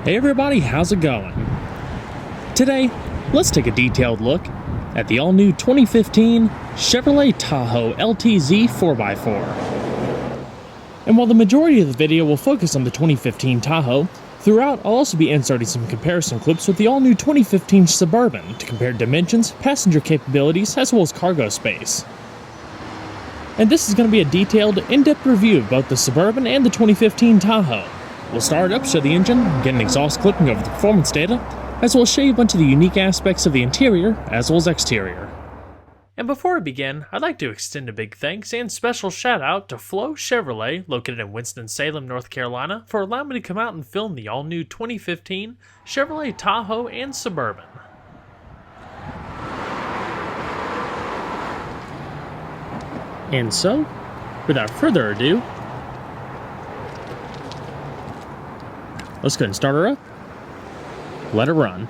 Hey everybody, how's it going? Today, let's take a detailed look at the all-new 2015 Chevrolet Tahoe LTZ 4x4. And while the majority of the video will focus on the 2015 Tahoe, throughout I'll also be inserting some comparison clips with the all-new 2015 Suburban to compare dimensions, passenger capabilities, as well as cargo space. And this is going to be a detailed, in-depth review of both the Suburban and the 2015 Tahoe. We'll start up, show the engine, get an exhaust clipping of the performance data, as well as show you a bunch of the unique aspects of the interior as well as exterior. And before we begin, I'd like to extend a big thanks and special shout out to Flo Chevrolet, located in Winston-Salem, North Carolina, for allowing me to come out and film the all-new 2015 Chevrolet Tahoe and Suburban. And so, without further ado, let's go ahead and start her up. Let her run.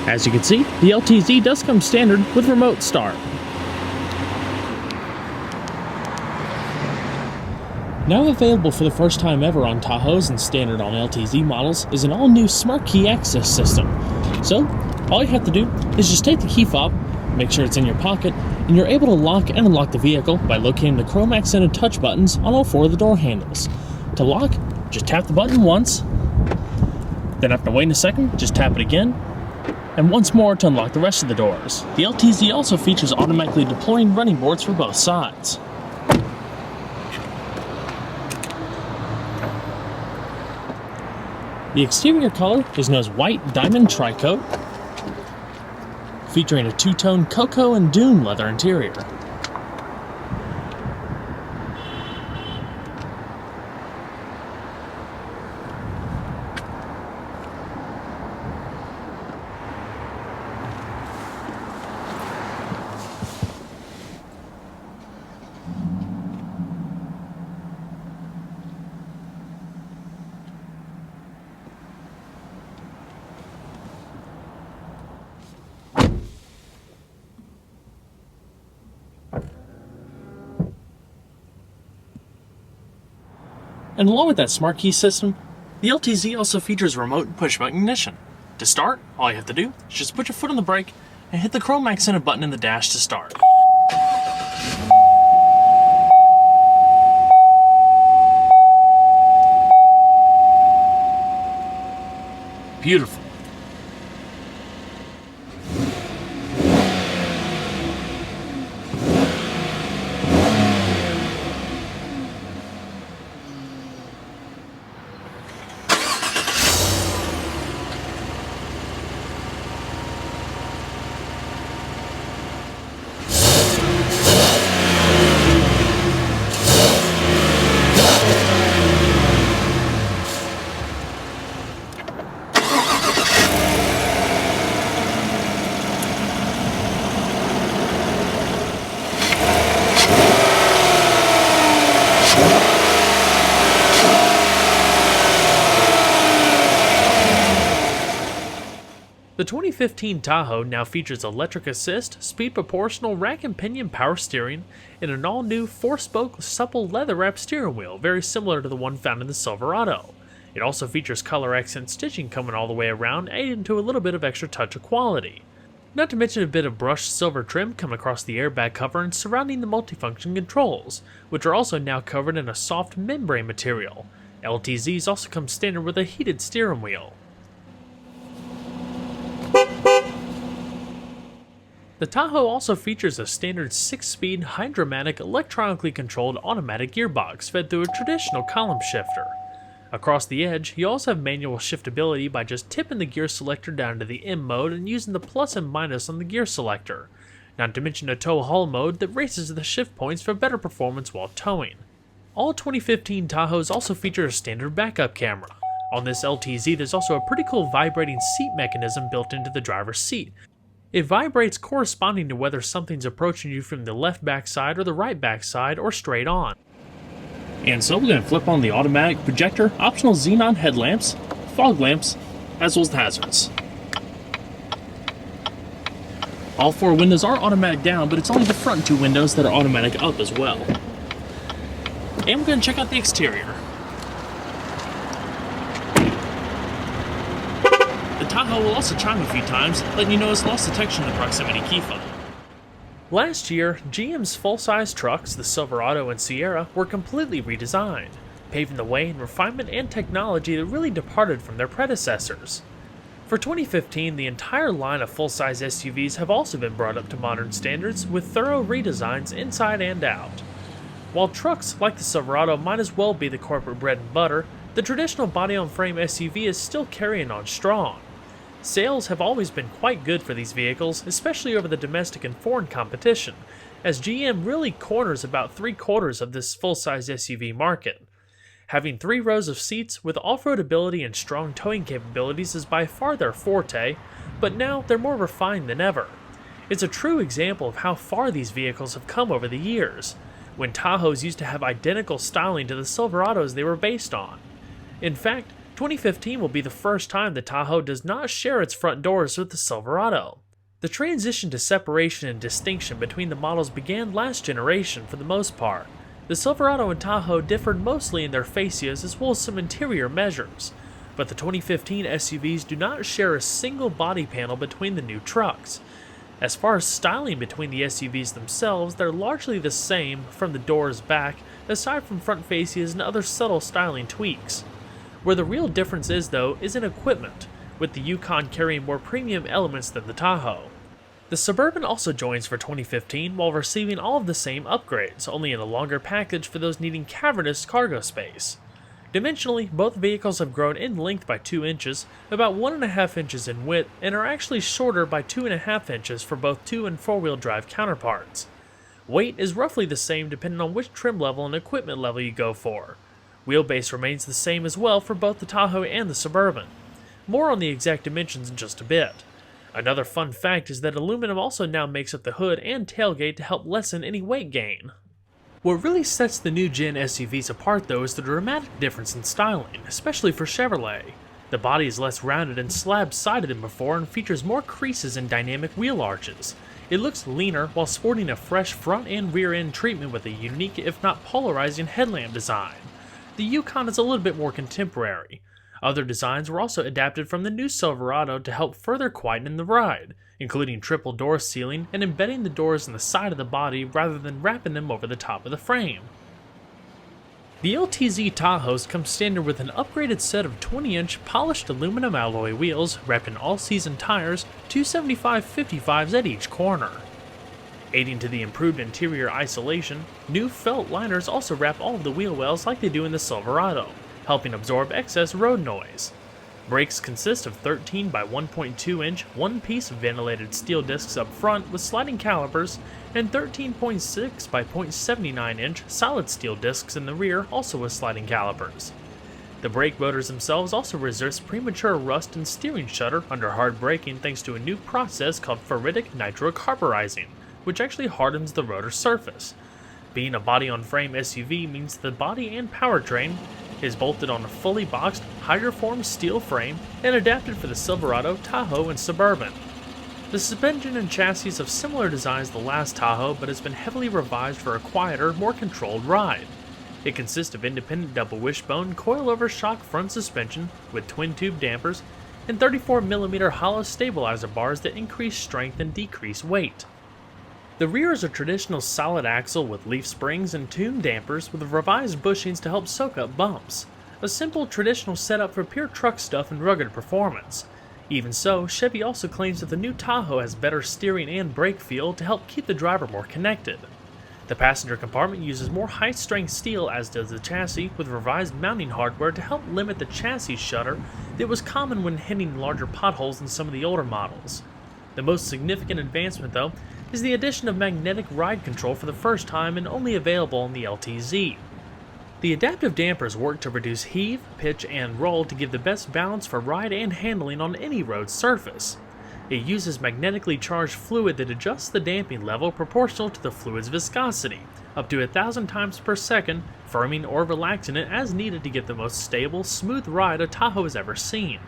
As you can see, the LTZ does come standard with remote start. Now available for the first time ever on Tahoes and standard on LTZ models is an all-new smart key access system. So, all you have to do is just take the key fob, make sure it's in your pocket, and you're able to lock and unlock the vehicle by locating the chrome accented touch buttons on all four of the door handles. To lock, just tap the button once, then after waiting a second, just tap it again, and once more to unlock the rest of the doors. The LTZ also features automatically deploying running boards for both sides. The exterior color is known as White Diamond Tri-Coat, featuring a two-tone cocoa and dune leather interior. And along with that smart key system, the LTZ also features remote and push-button ignition. To start, all you have to do is just put your foot on the brake and hit the chrome accented button in the dash to start. Beautiful. The 2015 Tahoe now features electric assist, speed proportional rack and pinion power steering, and an all-new 4-spoke supple leather-wrapped steering wheel, very similar to the one found in the Silverado. It also features color accent stitching coming all the way around, adding to a little bit of extra touch of quality. Not to mention a bit of brushed silver trim coming across the airbag cover and surrounding the multifunction controls, which are also now covered in a soft membrane material. LTZs also come standard with a heated steering wheel. The Tahoe also features a standard 6-speed, hydromatic, electronically controlled automatic gearbox fed through a traditional column shifter. Across the edge, you also have manual shiftability by just tipping the gear selector down to the M mode and using the plus and minus on the gear selector. Not to mention a tow haul mode that raises the shift points for better performance while towing. All 2015 Tahoes also feature a standard backup camera. On this LTZ, there's also a pretty cool vibrating seat mechanism built into the driver's seat. It vibrates corresponding to whether something's approaching you from the left backside or the right backside or straight on. And so we're going to flip on the automatic projector, optional xenon headlamps, fog lamps, as well as the hazards. All four windows are automatic down, but it's only the front two windows that are automatic up as well. And we're going to check out the exterior. The Tahoe will also chime a few times, letting you know it's lost detection in the proximity key fob. Last year, GM's full-size trucks, the Silverado and Sierra, were completely redesigned, paving the way in refinement and technology that really departed from their predecessors. For 2015, the entire line of full-size SUVs have also been brought up to modern standards with thorough redesigns inside and out. While trucks like the Silverado might as well be the corporate bread and butter, the traditional body-on-frame SUV is still carrying on strong. Sales have always been quite good for these vehicles, especially over the domestic and foreign competition, as GM really corners about 3/4 of this full-size SUV market. Having 3 rows of seats with off-road ability and strong towing capabilities is by far their forte, but now they're more refined than ever. It's a true example of how far these vehicles have come over the years, when Tahoes used to have identical styling to the Silverados they were based on. In fact, 2015 will be the first time the Tahoe does not share its front doors with the Silverado. The transition to separation and distinction between the models began last generation for the most part. The Silverado and Tahoe differed mostly in their fascias as well as some interior measures, but the 2015 SUVs do not share a single body panel between the new trucks. As far as styling between the SUVs themselves, they're largely the same from the doors back, aside from front fascias and other subtle styling tweaks. Where the real difference is, though, is in equipment, with the Yukon carrying more premium elements than the Tahoe. The Suburban also joins for 2015 while receiving all of the same upgrades, only in a longer package for those needing cavernous cargo space. Dimensionally, both vehicles have grown in length by 2 inches, about 1.5 inches in width, and are actually shorter by 2.5 inches for both 2- and 4-wheel drive counterparts. Weight is roughly the same depending on which trim level and equipment level you go for. Wheelbase remains the same as well for both the Tahoe and the Suburban. More on the exact dimensions in just a bit. Another fun fact is that aluminum also now makes up the hood and tailgate to help lessen any weight gain. What really sets the new gen SUVs apart though is the dramatic difference in styling, especially for Chevrolet. The body is less rounded and slab-sided than before and features more creases and dynamic wheel arches. It looks leaner while sporting a fresh front and rear end treatment with a unique if not polarizing headlamp design. The Yukon is a little bit more contemporary. Other designs were also adapted from the new Silverado to help further quieten the ride, including triple door sealing and embedding the doors in the side of the body rather than wrapping them over the top of the frame. The LTZ Tahoes come standard with an upgraded set of 20-inch polished aluminum alloy wheels wrapped in all-season tires, 275/55s at each corner. Aiding to the improved interior isolation, new felt liners also wrap all of the wheel wells like they do in the Silverado, helping absorb excess road noise. Brakes consist of 13 by 1.2 inch one-piece ventilated steel discs up front with sliding calipers, and 13.6 by 0.79 inch solid steel discs in the rear, also with sliding calipers. The brake rotors themselves also resist premature rust and steering shudder under hard braking thanks to a new process called ferritic nitrocarburizing, which actually hardens the rotor surface. Being a body-on-frame SUV means the body and powertrain is bolted on a fully boxed, hydroformed steel frame and adapted for the Silverado, Tahoe, and Suburban. The suspension and chassis have similar designs to the last Tahoe, but has been heavily revised for a quieter, more controlled ride. It consists of independent double wishbone coilover shock front suspension with twin-tube dampers and 34mm hollow stabilizer bars that increase strength and decrease weight. The rear is a traditional solid axle with leaf springs and tuned dampers with revised bushings to help soak up bumps. A simple traditional setup for pure truck stuff and rugged performance. Even so, Chevy also claims that the new Tahoe has better steering and brake feel to help keep the driver more connected. The passenger compartment uses more high-strength steel as does the chassis, with revised mounting hardware to help limit the chassis shudder that was common when hitting larger potholes in some of the older models. The most significant advancement, though, is the addition of magnetic ride control for the first time and only available on the LTZ. The adaptive dampers work to reduce heave, pitch, and roll to give the best balance for ride and handling on any road surface. It uses magnetically charged fluid that adjusts the damping level proportional to the fluid's viscosity, up to 1,000 times per second, firming or relaxing it as needed to get the most stable, smooth ride a Tahoe has ever seen.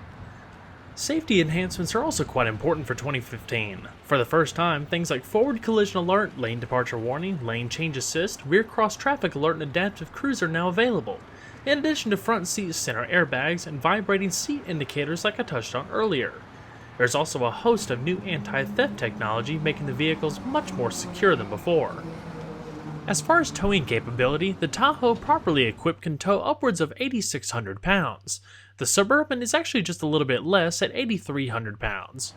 Safety enhancements are also quite important for 2015. For the first time, things like forward collision alert, lane departure warning, lane change assist, rear cross traffic alert, and adaptive cruise are now available, in addition to front seat center airbags and vibrating seat indicators like I touched on earlier. There's also a host of new anti-theft technology making the vehicles much more secure than before. As far as towing capability, the Tahoe properly equipped can tow upwards of 8,600 pounds. The Suburban is actually just a little bit less at 8,300 pounds.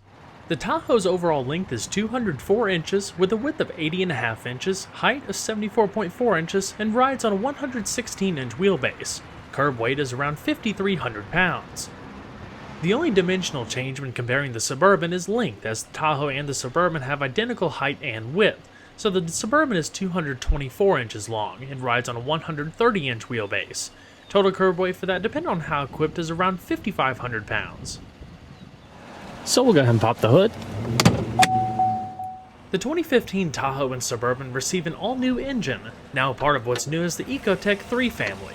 The Tahoe's overall length is 204 inches with a width of 80.5 inches, height of 74.4 inches, and rides on a 116-inch wheelbase. Curb weight is around 5,300 pounds. The only dimensional change when comparing the Suburban is length, as the Tahoe and the Suburban have identical height and width. So the Suburban is 224 inches long and rides on a 130-inch wheelbase. Total curb weight for that, depending on how equipped, is around 5,500 pounds. So we'll go ahead and pop the hood. The 2015 Tahoe and Suburban receive an all-new engine, now part of what's known as the Ecotec 3 family.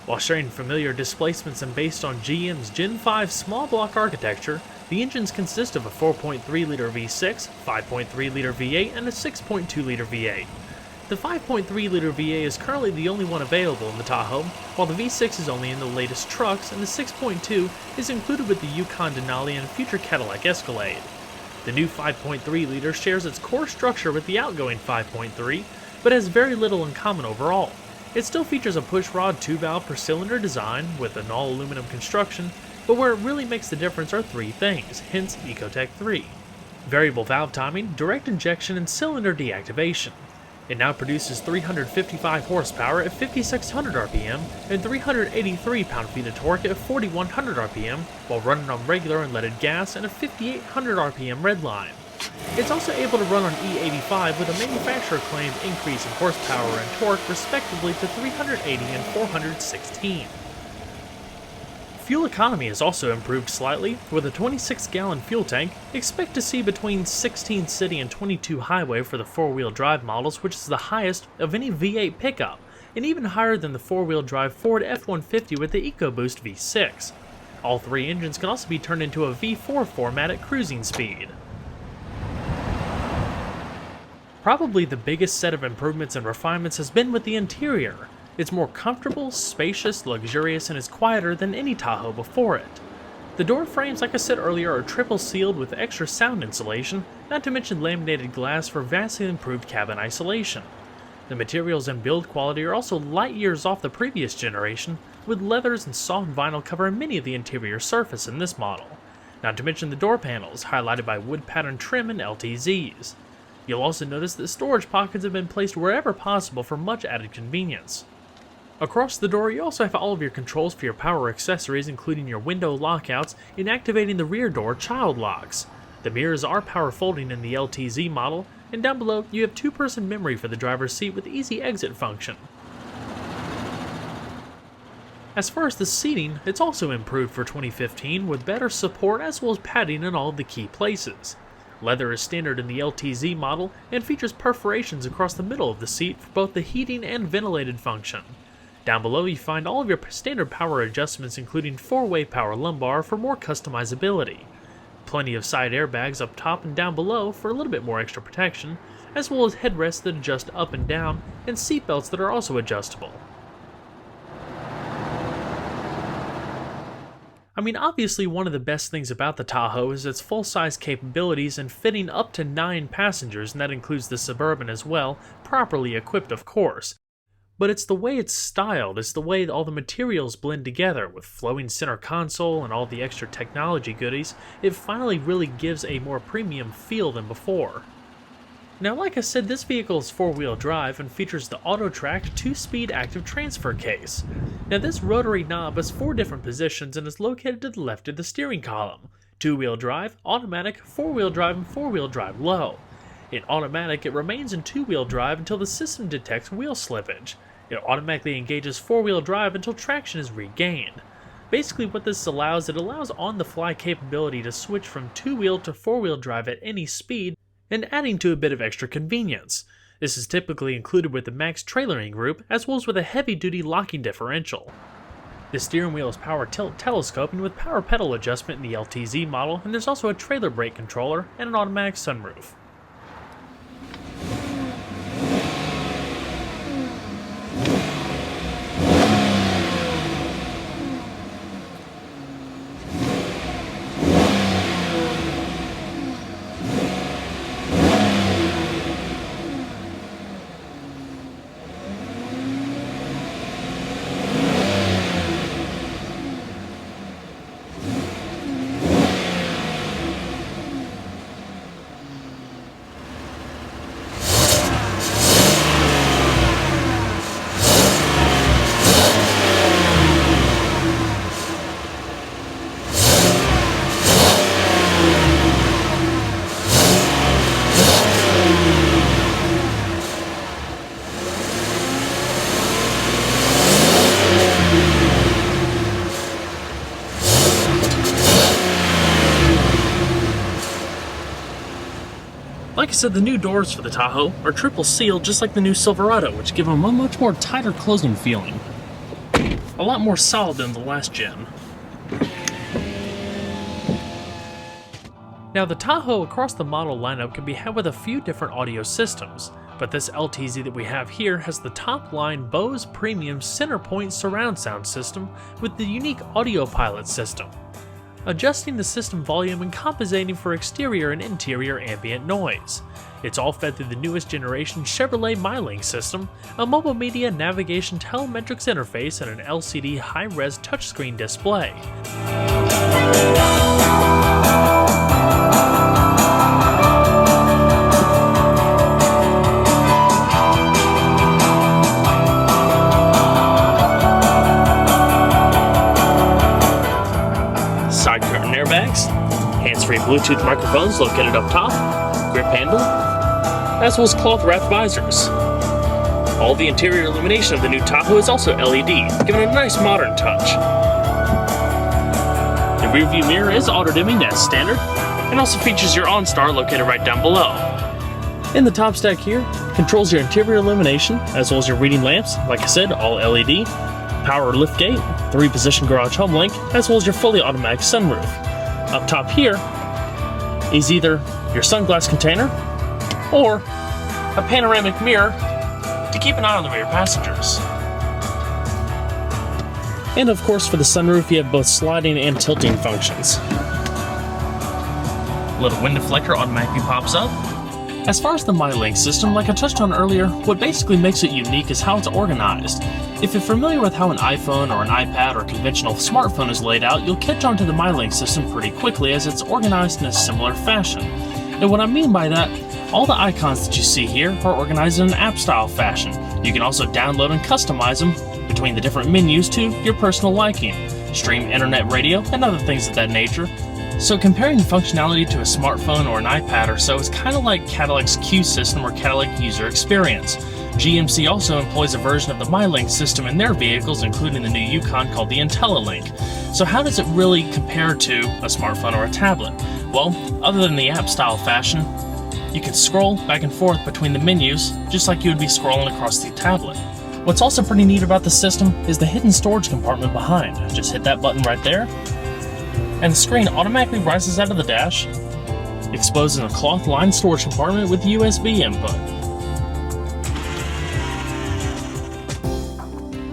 While sharing familiar displacements and based on GM's Gen 5 small block architecture, the engines consist of a 4.3-liter V6, 5.3-liter V8, and a 6.2-liter V8. The 5.3-liter V8 is currently the only one available in the Tahoe, while the V6 is only in the latest trucks, and the 6.2 is included with the Yukon Denali and future Cadillac Escalade. The new 5.3-liter shares its core structure with the outgoing 5.3, but has very little in common overall. It still features a pushrod 2-valve per cylinder design with an all-aluminum construction, but where it really makes the difference are three things, hence Ecotec 3. Variable valve timing, direct injection, and cylinder deactivation. It now produces 355 horsepower at 5,600 RPM and 383 pound-feet of torque at 4,100 RPM while running on regular unleaded gas and a 5,800 RPM redline. It's also able to run on E85 with a manufacturer-claimed increase in horsepower and torque respectively to 380 and 416. Fuel economy has also improved slightly. With a 26-gallon fuel tank, expect to see between 16 city and 22 highway for the 4-wheel drive models, which is the highest of any V8 pickup, and even higher than the 4-wheel drive Ford F-150 with the EcoBoost V6. All three engines can also be turned into a V4 format at cruising speed. Probably the biggest set of improvements and refinements has been with the interior. It's more comfortable, spacious, luxurious, and is quieter than any Tahoe before it. The door frames, like I said earlier, are triple sealed with extra sound insulation, not to mention laminated glass for vastly improved cabin isolation. The materials and build quality are also light years off the previous generation, with leathers and soft vinyl covering many of the interior surface in this model. Not to mention the door panels, highlighted by wood pattern trim and LTZs. You'll also notice that storage pockets have been placed wherever possible for much added convenience. Across the door, you also have all of your controls for your power accessories, including your window lockouts and activating the rear door child locks. The mirrors are power folding in the LTZ model, and down below you have two-person memory for the driver's seat with easy exit function. As far as the seating, it's also improved for 2015 with better support as well as padding in all of the key places. Leather is standard in the LTZ model and features perforations across the middle of the seat for both the heating and ventilated function. Down below you find all of your standard power adjustments, including 4-way power lumbar for more customizability. Plenty of side airbags up top and down below for a little bit more extra protection, as well as headrests that adjust up and down, and seatbelts that are also adjustable. I mean, obviously one of the best things about the Tahoe is its full-size capabilities and fitting up to 9 passengers, and that includes the Suburban as well, properly equipped of course. But it's the way it's styled, it's the way all the materials blend together, with flowing center console and all the extra technology goodies, it finally really gives a more premium feel than before. Now, like I said, this vehicle is 4-wheel drive and features the auto-tracked 2-speed active transfer case. Now, this rotary knob has 4 different positions and is located to the left of the steering column: 2-wheel drive, automatic, 4-wheel drive, and 4-wheel drive low. In automatic, it remains in 2-wheel drive until the system detects wheel slippage. It automatically engages 4-wheel drive until traction is regained. Basically what this allows, it allows on-the-fly capability to switch from 2-wheel to 4-wheel drive at any speed, and adding to a bit of extra convenience. This is typically included with the max trailering group, as well as with a heavy-duty locking differential. The steering wheel is power tilt telescoping with power pedal adjustment in the LTZ model, and there's also a trailer brake controller and an automatic sunroof. Like I said, the new doors for the Tahoe are triple sealed just like the new Silverado, which give them a much more tighter closing feeling. A lot more solid than the last gen. Now the Tahoe across the model lineup can be had with a few different audio systems, but this LTZ that we have here has the top line Bose Premium Centerpoint surround sound system with the unique Audio Pilot system, adjusting the system volume and compensating for exterior and interior ambient noise. It's all fed through the newest generation Chevrolet MyLink system, a mobile media navigation telemetrics interface, and an LCD high-res touchscreen display. Side curtain airbags, hands-free Bluetooth microphones located up top, grip handle, as well as cloth wrapped visors. All the interior illumination of the new Tahoe is also LED, giving it a nice modern touch. The rearview mirror is auto-dimming as standard, and also features your OnStar located right down below. In the top stack here, controls your interior illumination, as well as your reading lamps, like I said, all LED, power liftgate, 3-position garage home link, as well as your fully automatic sunroof. Up top here is either your sunglass container or a panoramic mirror to keep an eye on the rear passengers. And of course for the sunroof you have both sliding and tilting functions. Little wind deflector automatically pops up. As far as the MyLink system, like I touched on earlier, what basically makes it unique is how it's organized. If you're familiar with how an iPhone or an iPad or conventional smartphone is laid out, you'll catch on to the MyLink system pretty quickly as it's organized in a similar fashion. And what I mean by that, all the icons that you see here are organized in an app-style fashion. You can also download and customize them between the different menus to your personal liking, stream internet radio, and other things of that nature. So comparing the functionality to a smartphone or an iPad or so is kind of like Cadillac's Q system or Cadillac user experience. GMC also employs a version of the MyLink system in their vehicles, including the new Yukon called the IntelliLink. So how does it really compare to a smartphone or a tablet? Well, other than the app-style fashion, you can scroll back and forth between the menus just like you would be scrolling across the tablet. What's also pretty neat about the system is the hidden storage compartment behind. Just hit that button right there, and the screen automatically rises out of the dash, exposing a cloth-lined storage compartment with USB input.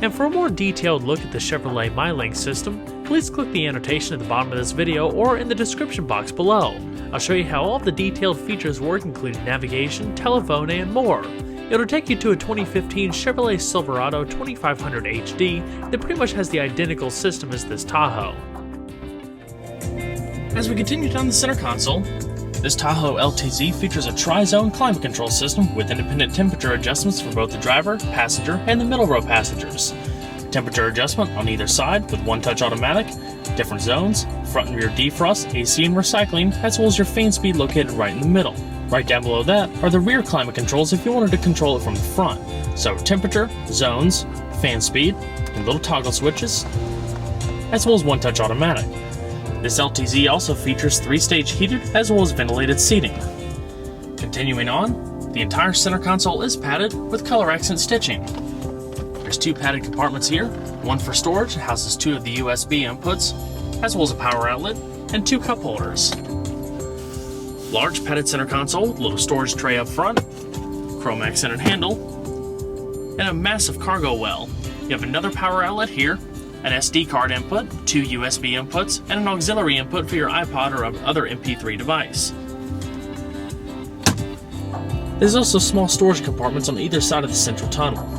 And for a more detailed look at the Chevrolet MyLink system, please click the annotation at the bottom of this video or in the description box below. I'll show you how all of the detailed features work, including navigation, telephone, and more. It'll take you to a 2015 Chevrolet Silverado 2500 HD that pretty much has the identical system as this Tahoe. As we continue down the center console, this Tahoe LTZ features a tri-zone climate control system with independent temperature adjustments for both the driver, passenger, and the middle row passengers. Temperature adjustment on either side with one-touch automatic, different zones, front and rear defrost, AC and recycling, as well as your fan speed located right in the middle. Right down below that are the rear climate controls if you wanted to control it from the front. So temperature, zones, fan speed, and little toggle switches, as well as one-touch automatic. This LTZ also features 3-stage heated as well as ventilated seating. Continuing on, the entire center console is padded with color accent stitching. There's 2 padded compartments here, one for storage, houses 2 of the USB inputs, as well as a power outlet, and 2 cup holders. Large padded center console with a little storage tray up front, Chromax centered handle, and a massive cargo well. You have another power outlet here, an SD card input, 2 USB inputs, and an auxiliary input for your iPod or other MP3 device. There's also small storage compartments on either side of the central tunnel.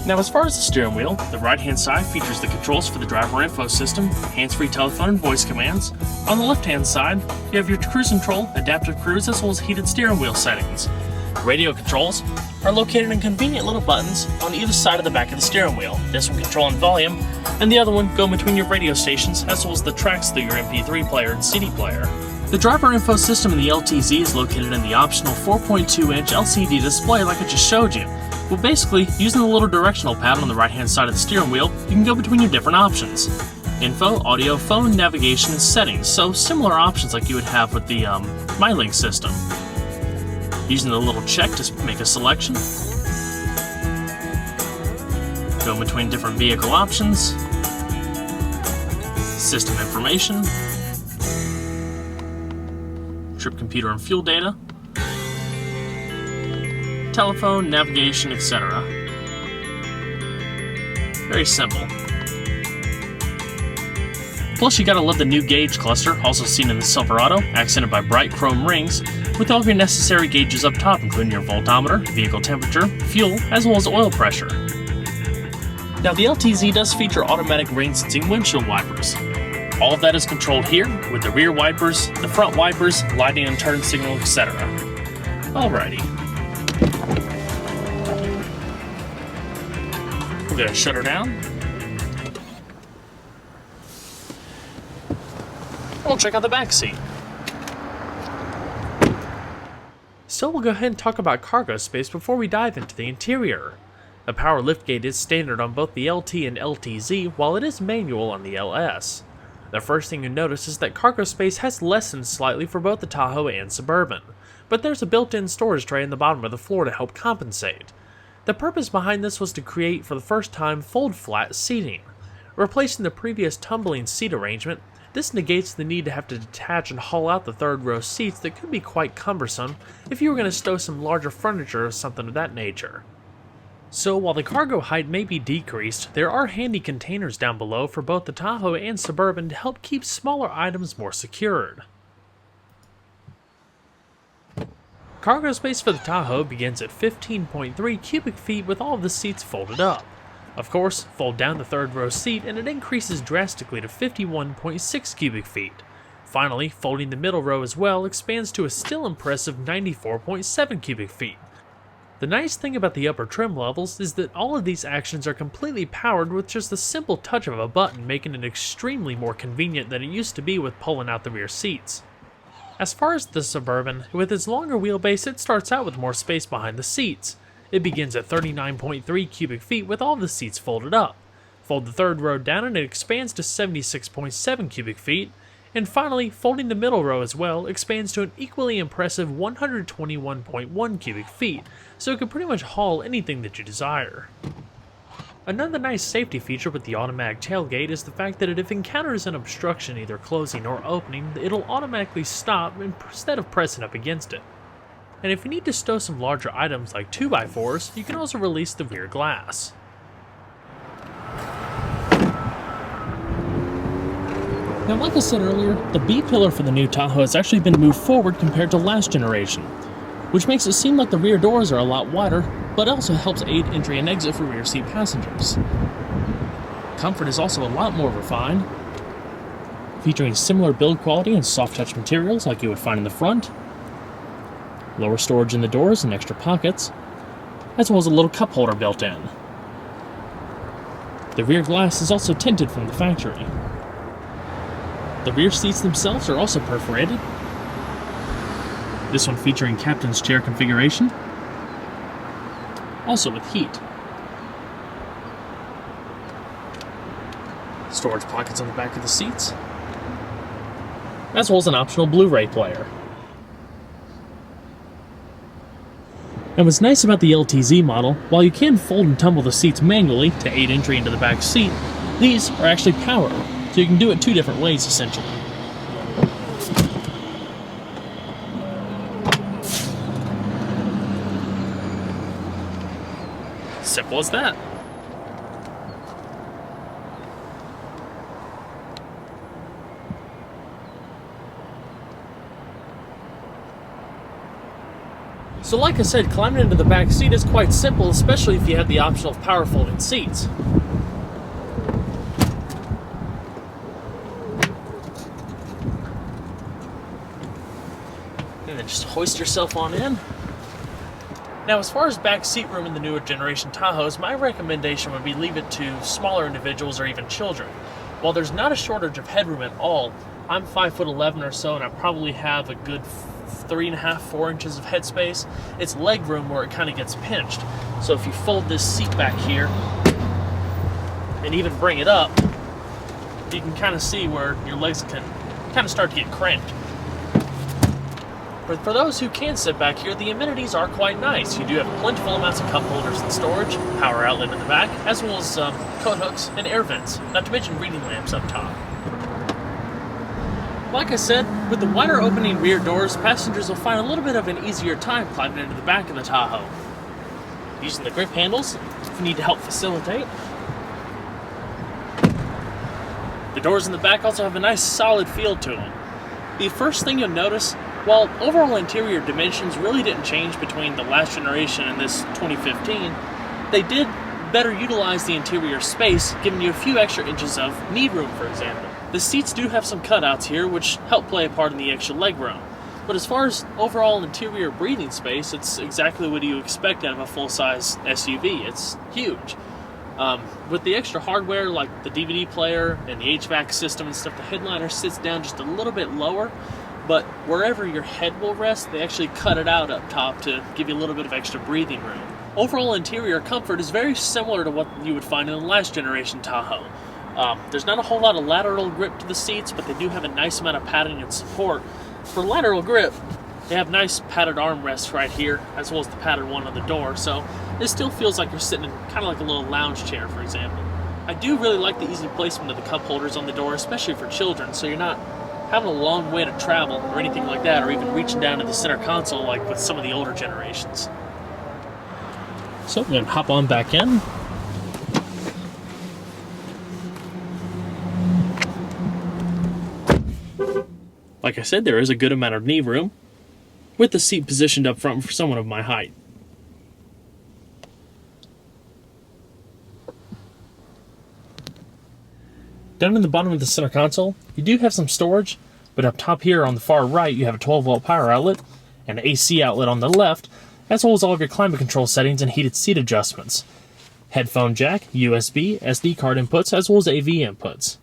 Now, as far as the steering wheel, the right-hand side features the controls for the driver info system, hands-free telephone and voice commands. On the left-hand side, you have your cruise control, adaptive cruise, as well as heated steering wheel settings. Radio controls are located in convenient little buttons on either side of the back of the steering wheel. This one controlling volume, and the other one go between your radio stations, as well as the tracks through your MP3 player and CD player. The driver info system in the LTZ is located in the optional 4.2-inch LCD display like I just showed you. Well, basically, using the little directional pad on the right-hand side of the steering wheel, you can go between your different options. Info, audio, phone, navigation, and settings, so similar options like you would have with the MyLink system. Using the little check to make a selection. Go between different vehicle options. System information. Trip computer and fuel data. Telephone, navigation, etc. Very simple. Plus, you gotta love the new gauge cluster, also seen in the Silverado, accented by bright chrome rings, with all of your necessary gauges up top, including your voltometer, vehicle temperature, fuel, as well as oil pressure. Now, the LTZ does feature automatic rain-sensing windshield wipers. All of that is controlled here, with the rear wipers, the front wipers, lighting and turn signal, etc. Alrighty. We're going to shut her down. We'll check out the back seat. So we'll go ahead and talk about cargo space before we dive into the interior. The power liftgate is standard on both the LT and LTZ, while it is manual on the LS. The first thing you notice is that cargo space has lessened slightly for both the Tahoe and Suburban, but there's a built-in storage tray in the bottom of the floor to help compensate. The purpose behind this was to create, for the first time, fold-flat seating. Replacing the previous tumbling seat arrangement, this negates the need to have to detach and haul out the third-row seats that could be quite cumbersome if you were going to stow some larger furniture or something of that nature. So while the cargo height may be decreased, there are handy containers down below for both the Tahoe and Suburban to help keep smaller items more secured. Cargo space for the Tahoe begins at 15.3 cubic feet with all of the seats folded up. Of course, fold down the third row seat and it increases drastically to 51.6 cubic feet. Finally, folding the middle row as well expands to a still impressive 94.7 cubic feet. The nice thing about the upper trim levels is that all of these actions are completely powered with just the simple touch of a button, making it extremely more convenient than it used to be with pulling out the rear seats. As far as the Suburban, with its longer wheelbase, it starts out with more space behind the seats. It begins at 39.3 cubic feet with all the seats folded up. Fold the third row down and it expands to 76.7 cubic feet. And finally, folding the middle row as well expands to an equally impressive 121.1 cubic feet, so it can pretty much haul anything that you desire. Another nice safety feature with the automatic tailgate is the fact that if it encounters an obstruction either closing or opening, it'll automatically stop instead of pressing up against it. And if you need to stow some larger items like 2x4s, you can also release the rear glass. Now, like I said earlier, the B-pillar for the new Tahoe has actually been moved forward compared to last generation, which makes it seem like the rear doors are a lot wider, but also helps aid entry and exit for rear seat passengers. Comfort is also a lot more refined, featuring similar build quality and soft touch materials like you would find in the front, lower storage in the doors and extra pockets, as well as a little cup holder built in. The rear glass is also tinted from the factory. The rear seats themselves are also perforated, this one featuring captain's chair configuration, also with heat. Storage pockets on the back of the seats, as well as an optional Blu-ray player. And what's nice about the LTZ model, while you can fold and tumble the seats manually to aid entry into the back seat, these are actually powered, so you can do it two different ways essentially. Simple as that. So like I said, climbing into the back seat is quite simple, especially if you have the option of power folding seats. And then just hoist yourself on in. Now, as far as back seat room in the newer generation Tahoes, my recommendation would be leave it to smaller individuals or even children. While there's not a shortage of headroom at all, I'm 5'11" or so, and I probably have a good 3.5, 4 inches of headspace. It's leg room where it kind of gets pinched. So if you fold this seat back here and even bring it up, you can kind of see where your legs can kind of start to get cramped. But for those who can sit back here, the amenities are quite nice. You do have plentiful amounts of cup holders and storage, power outlet in the back, as well as coat hooks and air vents, not to mention reading lamps up top. Like I said, with the wider opening rear doors, passengers will find a little bit of an easier time climbing into the back of the Tahoe. Using the grip handles, if you need to help facilitate. The doors in the back also have a nice solid feel to them. The first thing you'll notice, while overall interior dimensions really didn't change between the last generation and this 2015, they did better utilize the interior space, giving you a few extra inches of knee room, for example. The seats do have some cutouts here, which help play a part in the extra leg room. But as far as overall interior breathing space, it's exactly what you expect out of a full-size SUV. It's huge. With the extra hardware like the DVD player and the HVAC system and stuff, the headliner sits down just a little bit lower, but wherever your head will rest, they actually cut it out up top to give you a little bit of extra breathing room. Overall interior comfort is very similar to what you would find in the last generation Tahoe. There's not a whole lot of lateral grip to the seats, but they do have a nice amount of padding and support. For lateral grip, they have nice padded armrests right here, as well as the padded one on the door, so it still feels like you're sitting in kind of like a little lounge chair, for example. I do really like the easy placement of the cup holders on the door, especially for children, so you're not having a long way to travel or anything like that, or even reaching down to the center console like with some of the older generations. So we're going to hop on back in. Like I said, there is a good amount of knee room, with the seat positioned up front for someone of my height. Down in the bottom of the center console, you do have some storage, but up top here on the far right, you have a 12-volt power outlet and an AC outlet on the left, as well as all of your climate control settings and heated seat adjustments. Headphone jack, USB, SD card inputs, as well as AV inputs.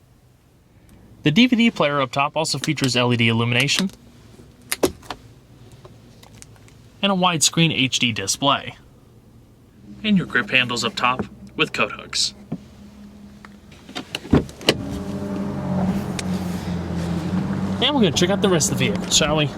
The DVD player up top also features LED illumination and a widescreen HD display. And your grip handles up top with coat hooks. And we're going to check out the rest of the vehicle, shall we?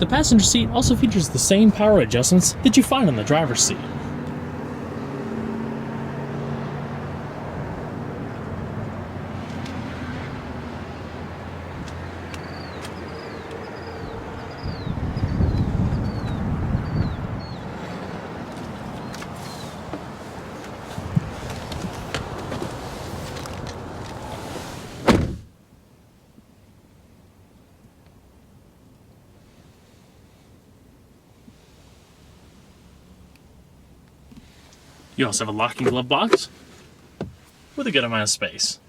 The passenger seat also features the same power adjustments that you find on the driver's seat. You also have a locking glove box with a good amount of space.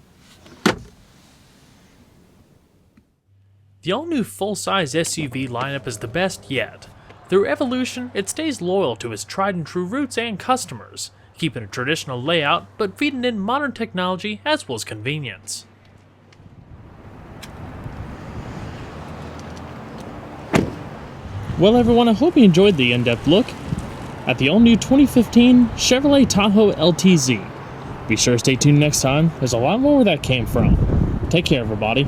The all-new full-size SUV lineup is the best yet. Through evolution, it stays loyal to its tried-and-true roots and customers, keeping a traditional layout but feeding in modern technology as well as convenience. Well everyone, I hope you enjoyed the in-depth look at the all-new 2015 Chevrolet Tahoe LTZ. Be sure to stay tuned next time, there's a lot more where that came from. Take care everybody.